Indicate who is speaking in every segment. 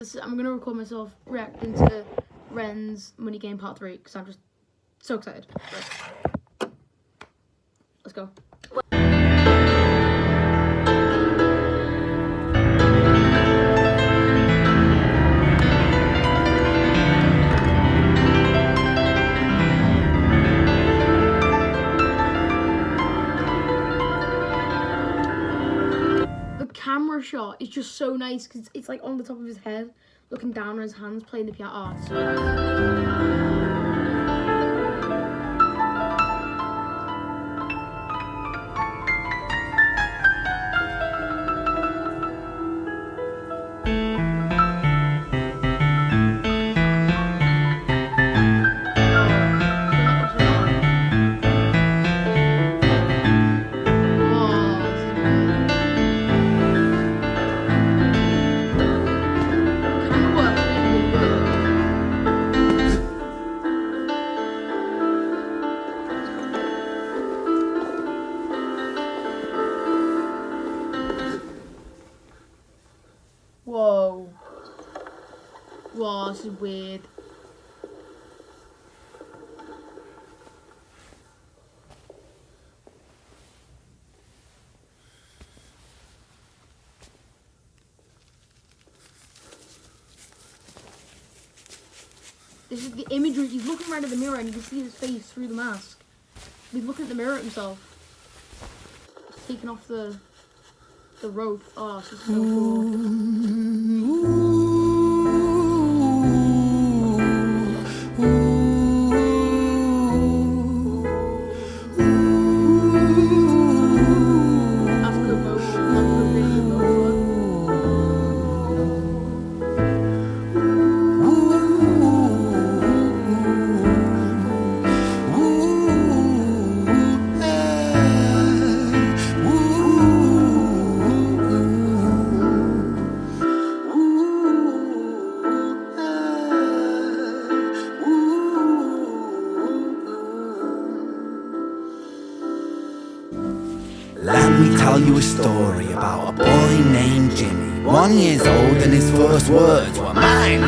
Speaker 1: I'm gonna record myself reacting to Ren's Money Game Part 3 because I'm just so excited. Right. Let's go. The camera shot is just so nice because it's like on the top of his head, looking down on his hands, playing the piano. Oh, so nice. Whoa. Whoa, this is weird. This is the imagery. He's looking right at the mirror and you can see his face through the mask. He's looking at the mirror at himself. He's taking off the rope. Oh, this is so cool.
Speaker 2: Let me tell you a story about a boy named Jimmy. 1 year old and his first words were mine,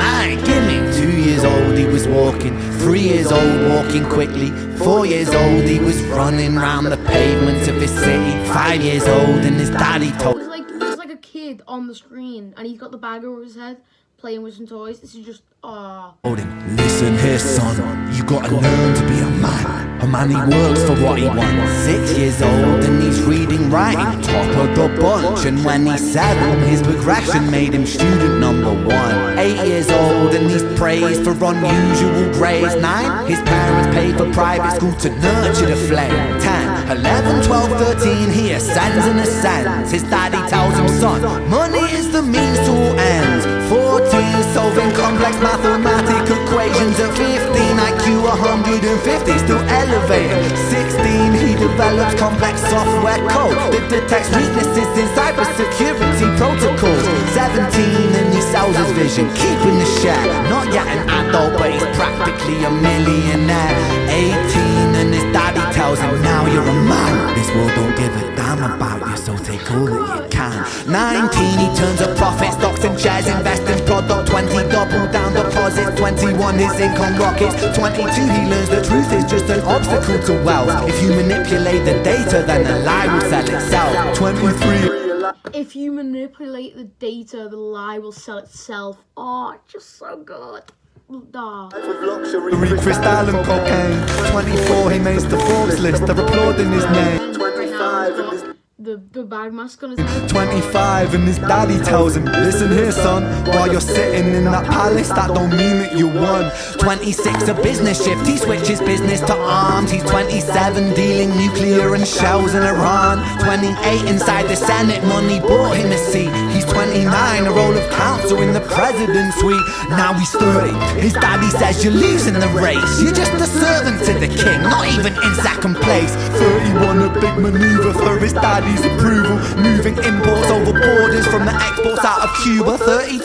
Speaker 2: gimme. 2 years old he was walking, 3 years old walking quickly. 4 years old he was running round the pavements of his city. 5 years old and his daddy told
Speaker 1: him. It's like a kid on the screen and he's got the bag over his head playing with some toys. This is just,
Speaker 2: told him, listen here son, you gotta learn to be a man. A man, he works for what he wants. 6 years old and he's reading, writing, top of the bunch. And when he's 7, his progression made him student number 1. 8 years old and he's praised for unusual grades. 9, his parents paid for private school to nurture the flame. 10, 11, 12, 13, he ascends and ascends. His daddy tells him, son, money is the means to all ends. 14, solving complex mathematical equations. At 15, IQ 150, still elevated. 16, he develops complex software code that detects weaknesses in cybersecurity protocols. 17, and he sells his vision, keeping the share. Not yet an adult, but he's practically a millionaire. 18, and his daddy tells him, now you're a man. This world don't give a damn about you, so take all that you can. 19, he turns a profit, stocks and shares, invest in product. 20, double down deposits. 21, his income rockets. 22, he learns the truth is just an obstacle to wealth. If you manipulate the data, then the lie will sell itself. 23,
Speaker 1: if you manipulate the data, the lie will sell itself. Oh, just so good.
Speaker 2: Luxury, crystal and cocaine. 24, he makes the Forbes list, they're applauding his name.
Speaker 1: 25, the bag mask on his head.
Speaker 2: 25 and his daddy tells him, listen here son, while you're sitting in that palace, that don't mean that you won. 26, a business shift, he switches business to arms. He's 27, dealing nuclear and shells in Iran. 28, inside the Senate, money bought him a seat. He's 29, a role of counsel in the president's suite. Now he's 30, his daddy says you're losing the race. You're just a servant to the king, not even in second place. 31, a big maneuver for his daddy's approval, moving imports over borders from the exports out of Cuba. 32,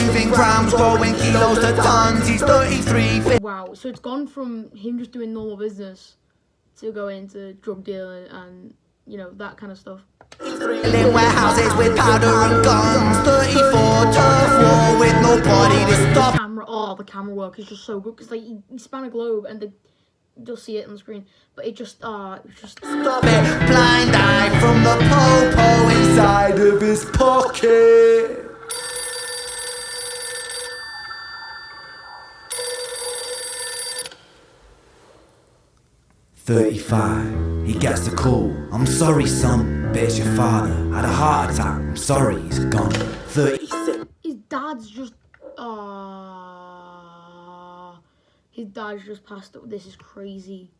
Speaker 2: moving grams, growing kilos to tons. He's 33.
Speaker 1: Wow, so it's gone from him just doing normal business to go into drug dealing and you know, that kind of stuff.
Speaker 2: In warehouses with powder and guns, 34 turf war with nobody to stop.
Speaker 1: The camera work is just so good because like he span a globe and you'll see it on the screen, but it just stop
Speaker 2: it. Blind eye from the popo inside of his pocket. "35, he gets a call. I'm sorry, son, but it's your father. Had a heart attack. I'm sorry, he's gone." 36.
Speaker 1: His dad's just his dad's just passed up. This is crazy.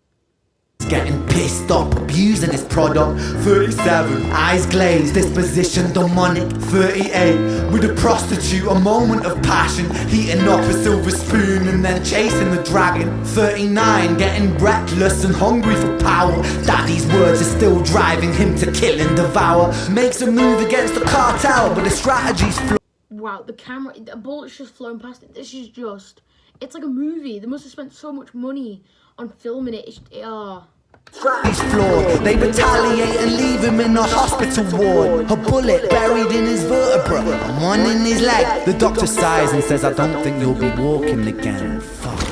Speaker 2: Getting pissed up, abusing his product. 37, eyes glazed, disposition demonic. 38, with a prostitute, a moment of passion, heating up a silver spoon and then chasing the dragon. 39, getting reckless and hungry for power. Daddy's words are still driving him to kill and devour. Makes a move against the cartel, but the strategy's flawed.
Speaker 1: Wow, a bullet's just flown past it. This is just, it's like a movie. They must have spent so much money on filming it.
Speaker 2: He's flawed. They retaliate and leave him in a hospital ward. A bullet buried in his vertebra and one in his leg. The doctor sighs and says, "I don't think you'll be walking again." Fuck.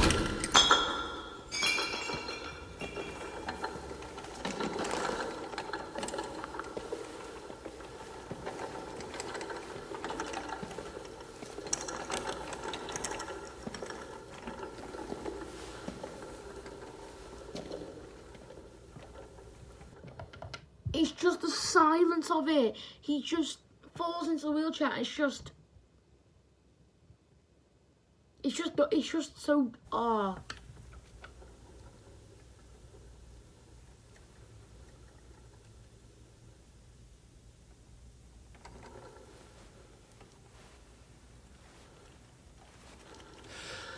Speaker 1: It's just the silence of it. He just falls into the wheelchair. It's just so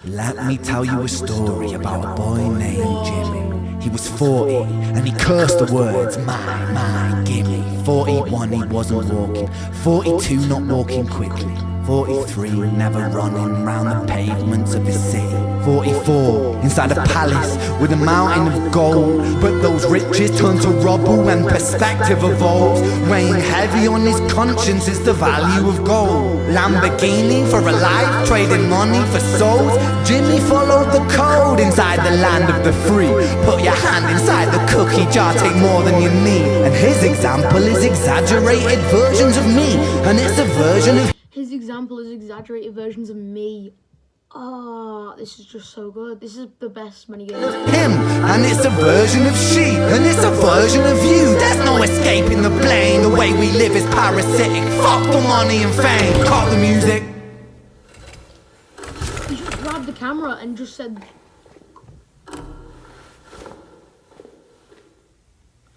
Speaker 2: Let me tell you a story about a boy named Jimmy. He was 40 and he cursed the words, my, gimme. 41 he wasn't walking, 42 not walking quickly, 43 never running round the pavements of his city, 44 inside a palace with a mountain of gold. But those riches turn to rubble when perspective evolves. Weighing heavy on his conscience is the value of gold. Lamborghini for a life, trading money for souls. Jimmy followed the code inside the land of the free. Put your hand inside the cookie jar, take more than you need. And his example is exaggerated versions of me, and it's a version of
Speaker 1: his example is exaggerated versions of me. This is just so good. This is the best money game.
Speaker 2: him, and it's a version of she, and it's a version of you. There's no escaping the blame. The way we live is parasitic. Fuck the money and fame. Cut the music.
Speaker 1: He just grabbed the camera and just said,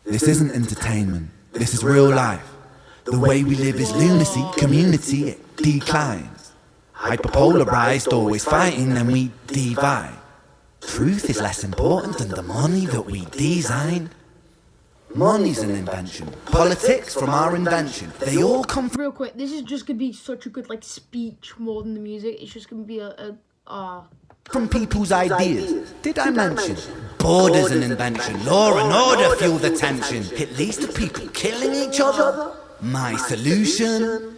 Speaker 2: "This isn't entertainment. This is real life. The way we live is lunacy. Community, it declines. Hyperpolarized, always fighting, then we divide. Truth is less important than the money that we design. Money's an invention. Politics from our invention. They all come from..."
Speaker 1: real quick, this is just gonna be such a good like speech more than the music. It's just gonna be
Speaker 2: from people's ideas. Did I mention? Borders an invention. Law and order fuel the tension. It leads to people killing each other. My solution.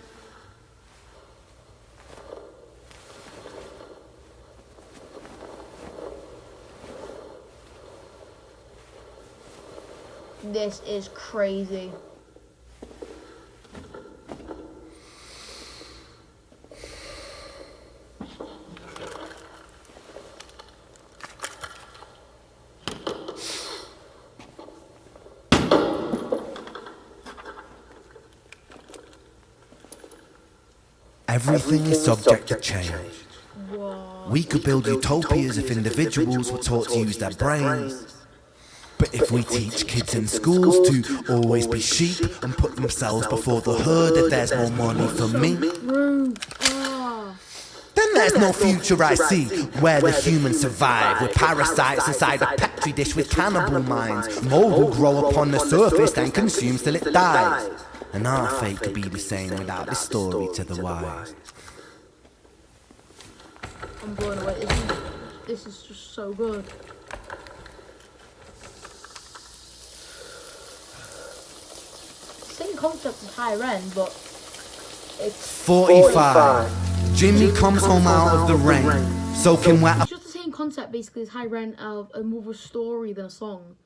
Speaker 1: This is crazy.
Speaker 2: Everything is subject to change.
Speaker 1: Whoa.
Speaker 2: We could build utopias if individuals were taught to use their brains. But if we teach kids in schools to always be sheep and put themselves before the herd, if there's more money for me, then there's no future I see where the humans survive with parasites inside a petri dish with cannibal minds. Mold will grow upon the surface, then consumes till it dies. And our fate could be the same without this story to the wise.
Speaker 1: I'm blown away. This is just so good. concept is higher end, but it's
Speaker 2: 45. Jimmy comes home out of the rain, soaking wet.
Speaker 1: it's just the same concept basically as higher end of more of a story than a song.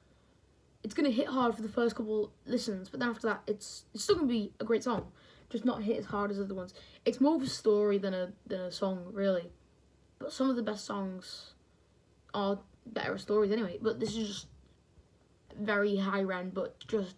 Speaker 1: It's gonna hit hard for the first couple listens, but then after that, it's still gonna be a great song, just not hit as hard as other ones. It's more of a story than a song, really. But some of the best songs are better stories anyway. But this is just very high end, but just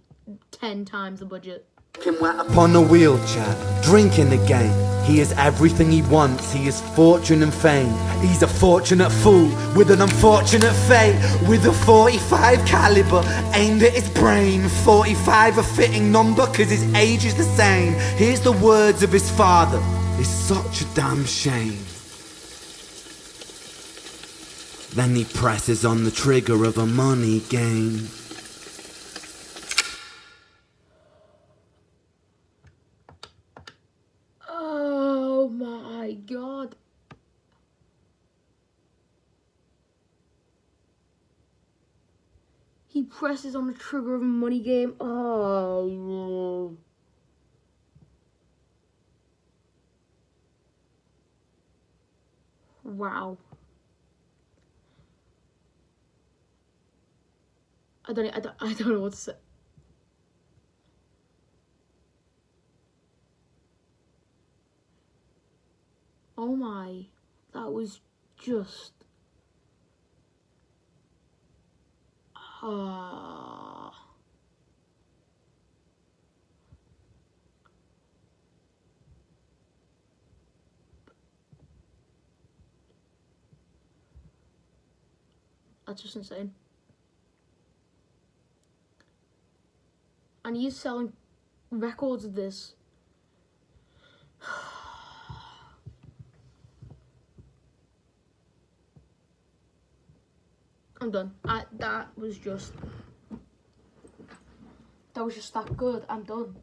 Speaker 1: 10 times the budget.
Speaker 2: Upon a wheelchair, drinking again. He is everything he wants, he is fortune and fame. He's a fortunate fool with an unfortunate fate. With a 45 caliber aimed at his brain. 45 a fitting number cause his age is the same. Here's the words of his father, it's such a damn shame. Then he presses on the trigger of a money game.
Speaker 1: Oh my god. He presses on the trigger of a money game. Oh no. Wow. I don't know what to say. Oh my, that was just that's just insane. And he's selling records of this. I'm done. That was just that good. I'm done.